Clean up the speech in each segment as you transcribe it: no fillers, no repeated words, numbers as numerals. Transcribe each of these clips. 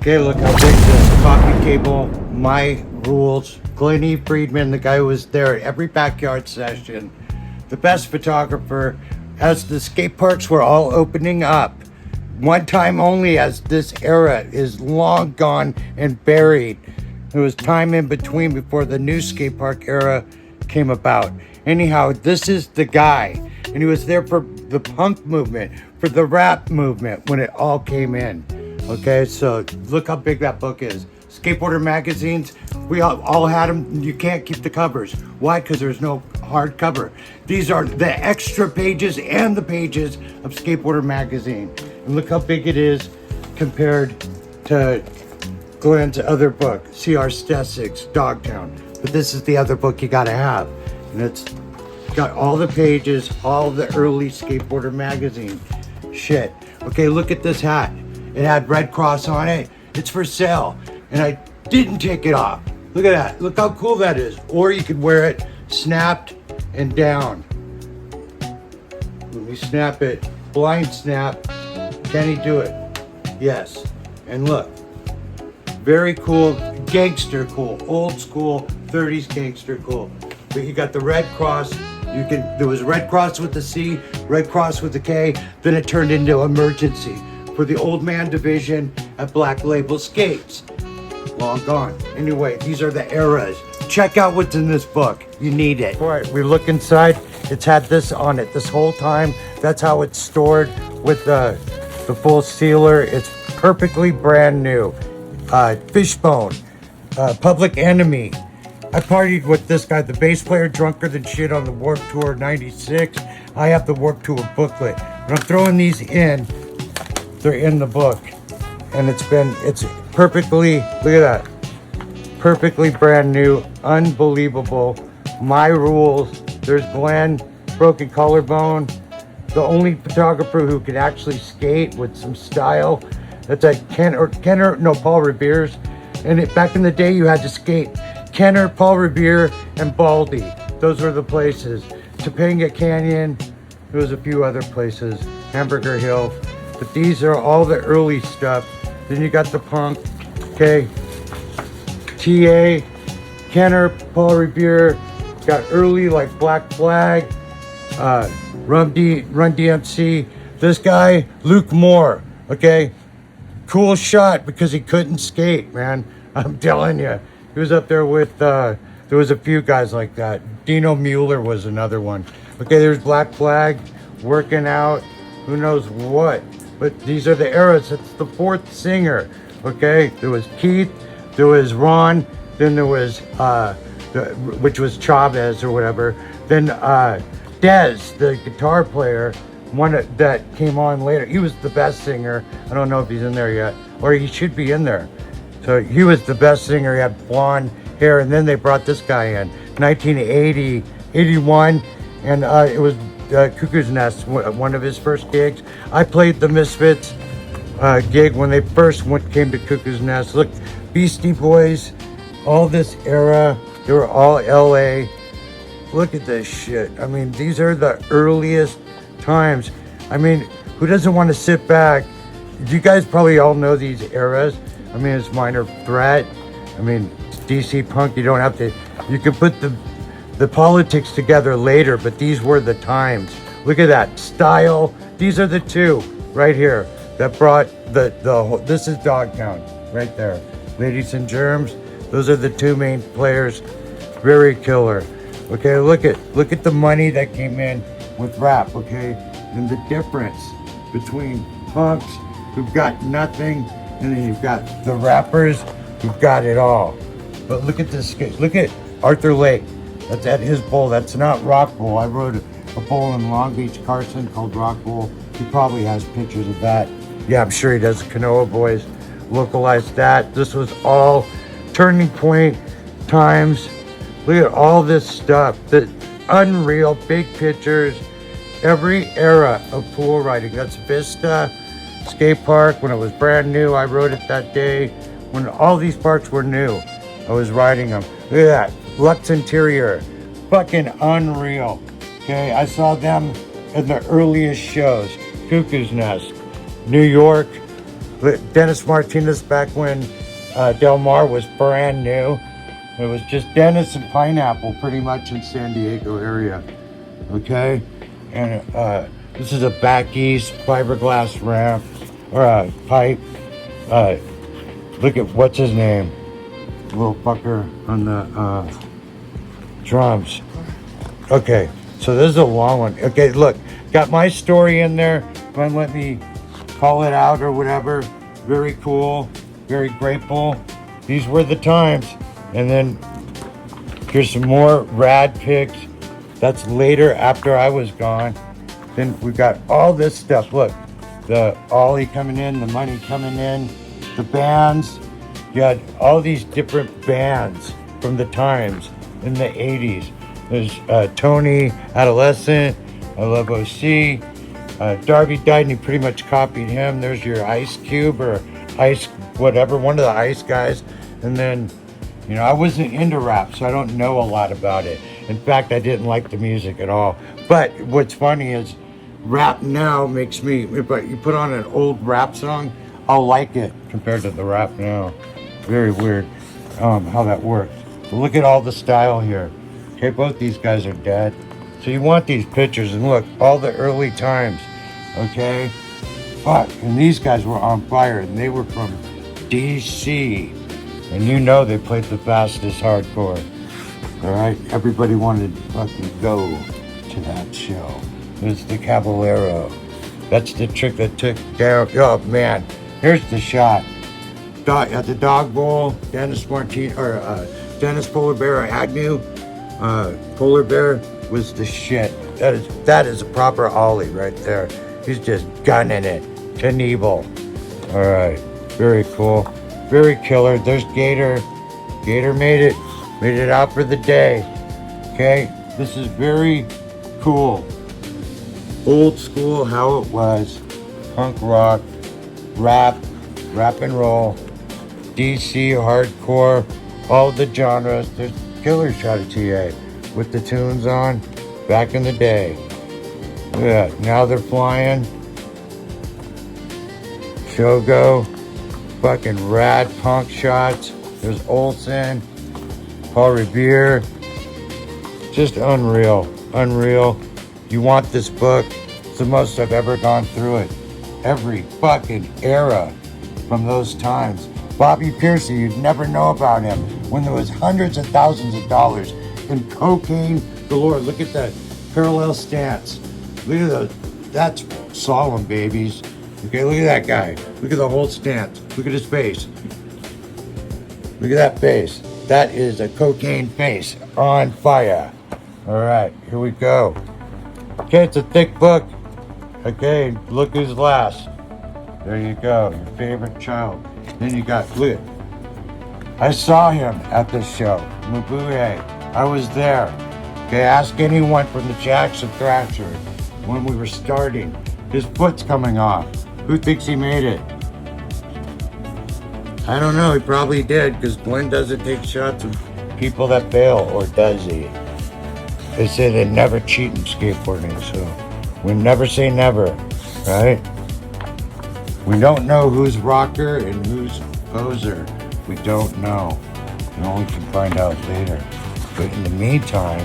Okay, look how big this coffee table, my rules. Glenn E. Friedman, the guy who was there at every backyard session, the best photographer, as the skate parks were all opening up. One time only, as this era is long gone and buried. There was time in between before the new skate park era came about. Anyhow, this is the guy, and he was there for the punk movement, for the rap movement when it all came in. Okay, so look how big that book is. Skateboarder magazines, we all had them. You can't keep the covers. Why? Because there's no hard cover. These are the extra pages and the pages of Skateboarder magazine. And look how big it is compared to Glenn's other book, C.R. Stassik's Dogtown. But this is the other book you gotta have. And it's got all the pages, all the early Skateboarder magazine shit. Okay, look at this hat. It had Red Cross on it. It's for sale. And I didn't take it off. Look at that. Look how cool that is. Or you could wear it snapped and down. Let me snap it. Blind snap. Can he do it? Yes. And look. Very cool. Gangster cool. Old school 30s gangster cool. But you got the Red Cross. There was Red Cross with the C, Red Cross with the K. Then it turned into emergency for the old man division at Black Label Skates. Long gone. Anyway, these are the eras. Check out what's in this book. You need it. All right, we look inside. It's had this on it this whole time. That's how it's stored with the full sealer. It's perfectly brand new. Fishbone, Public Enemy. I partied with this guy, the bass player, Drunker Than Shit on the Warped Tour 96. I have the Warped Tour booklet. And I'm throwing these in. They're in the book. And it's perfectly, look at that. Perfectly brand new, unbelievable. My rules. There's Glenn, broken collarbone. The only photographer who could actually skate with some style. That's like Paul Revere's. And back in the day, you had to skate Kenner, Paul Revere, and Baldy. Those were the places. Topanga Canyon. There was a few other places. Hamburger Hill. But these are all the early stuff. Then you got the punk. Okay. TA, Kenner, Paul Revere. Got early like Black Flag, Run DMC. This guy, Luke Moore. Okay. Cool shot because he couldn't skate, man. I'm telling you. He was up there with, there was a few guys like that. Dino Mueller was another one. Okay, there's Black Flag, working out, who knows what. But these are the eras. It's the fourth singer, okay? There was Keith, there was Ron, then there was, which was Chavez or whatever. Then Dez, the guitar player, one that came on later. He was the best singer. I don't know if he's in there yet, or he should be in there. So he was the best singer. He had blonde hair, and then they brought this guy in, 1980, 81, and it was Cuckoo's Nest, one of his first gigs. I played the Misfits gig when they first came to Cuckoo's Nest. Look, Beastie Boys, all this era, they were all LA. Look at this shit. I mean, these are the earliest times. I mean, who doesn't want to sit back? You guys probably all know these eras. I mean, it's Minor Threat. I mean, it's DC Punk. You don't have to, you can put the politics together later, but these were the times. Look at that style. These are the two right here that brought the whole, this is Dogtown right there. Ladies and Germs, those are the two main players. Very killer. Okay, look at the money that came in with rap, okay? And the difference between punks who've got nothing, and then you've got the rappers who've got it all. But look at this, look at Arthur Lake. That's at his bowl. That's not Rock Bowl. I rode a bowl in Long Beach, Carson called Rock Bowl. He probably has pictures of that. Yeah, I'm sure he does. Kanoa Boys localized that. This was all turning point times. Look at all this stuff. The unreal big pictures. Every era of pool riding. That's Vista Skate Park when it was brand new. I rode it that day when all these parks were new. I was riding them. Look at that. Lux Interior. Fucking unreal. Okay, I saw them in the earliest shows. Cuckoo's Nest. New York. Dennis Martinez back when Del Mar was brand new. It was just Dennis and Pineapple pretty much in San Diego area. Okay? And this is a back east fiberglass ramp or a pipe. Look at what's his name? Little fucker on the drums. Okay, so this is a long one. Okay, look, got my story in there. Go and let me call it out or whatever. Very cool, very grateful. These were the times. And then here's some more rad pics. That's later after I was gone. Then we got all this stuff. Look, the Ollie coming in, the money coming in, the bands. You had all these different bands from the times in the 80s. There's Tony, Adolescent, I Love OC. Darby died and he pretty much copied him. There's your Ice Cube or Ice whatever, one of the Ice guys. And then, you know, I wasn't into rap, so I don't know a lot about it. In fact, I didn't like the music at all. But what's funny is rap now makes me, if you put on an old rap song, I'll like it compared to the rap now. Very weird how that works. But look at all the style here. Okay, both these guys are dead. So you want these pictures, and look, all the early times, okay? Fuck, and these guys were on fire, and they were from DC. And you know they played the fastest hardcore. All right, everybody wanted to fucking go to that show. It was the Caballero. That's the trick that took down, oh man, here's the shot. At the Dog Bowl, Dennis Martin, or Dennis Polar Bear Agnew. Polar Bear was the shit. That is a proper Ollie right there. He's just gunning it. Knievel. All right, very cool, very killer. There's Gator. Gator made it out for the day. Okay, this is very cool. Old school, how it was. Punk rock, rap and roll, DC, hardcore, all the genres. There's killer shot of TA with the tunes on back in the day. Yeah, now they're flying. Shogo, fucking rad punk shots. There's Olsen, Paul Revere. Just unreal, unreal. You want this book? It's the most I've ever gone through it. Every fucking era from those times. Bobby Pearson, you'd never know about him when there was hundreds of thousands of dollars in cocaine galore. Look at that parallel stance. Look at those. That's solemn, babies. Okay, look at that guy. Look at the whole stance. Look at his face. Look at that face. That is a cocaine face on fire. All right, here we go. Okay, it's a thick book. Okay, look who's last. There you go, your favorite child. Then you got, look, I saw him at this show, Mabuhay. I was there. Okay, ask anyone from the Jackson Thrasher when we were starting. His foot's coming off. Who thinks he made it? I don't know, he probably did, because Glenn doesn't take shots of people that fail, or does he? They say they never cheat in skateboarding, so we never say never, right? We don't know who's rocker and who's poser. We don't know. We only can find out later. But in the meantime,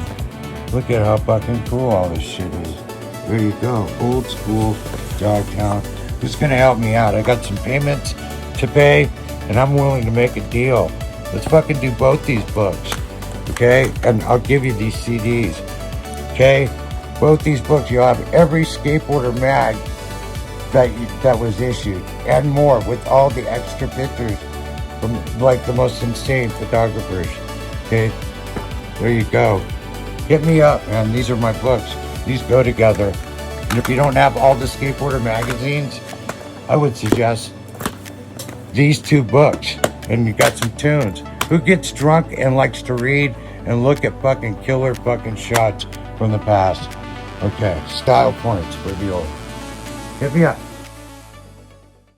look at how fucking cool all this shit is. There you go, old school Dogtown. Who's gonna help me out? I got some payments to pay, and I'm willing to make a deal. Let's fucking do both these books, okay? And I'll give you these CDs, okay? Both these books, you'll have every skateboarder mag that was issued, and more, with all the extra pictures from like the most insane photographers. Okay, there you go. Hit me up, man. These are my books. These go together. And if you don't have all the skateboarder magazines, I would suggest these two books. And you got some tunes. Who gets drunk and likes to read and look at fucking killer fucking shots from the past? Okay, style points for the old. Hit me up.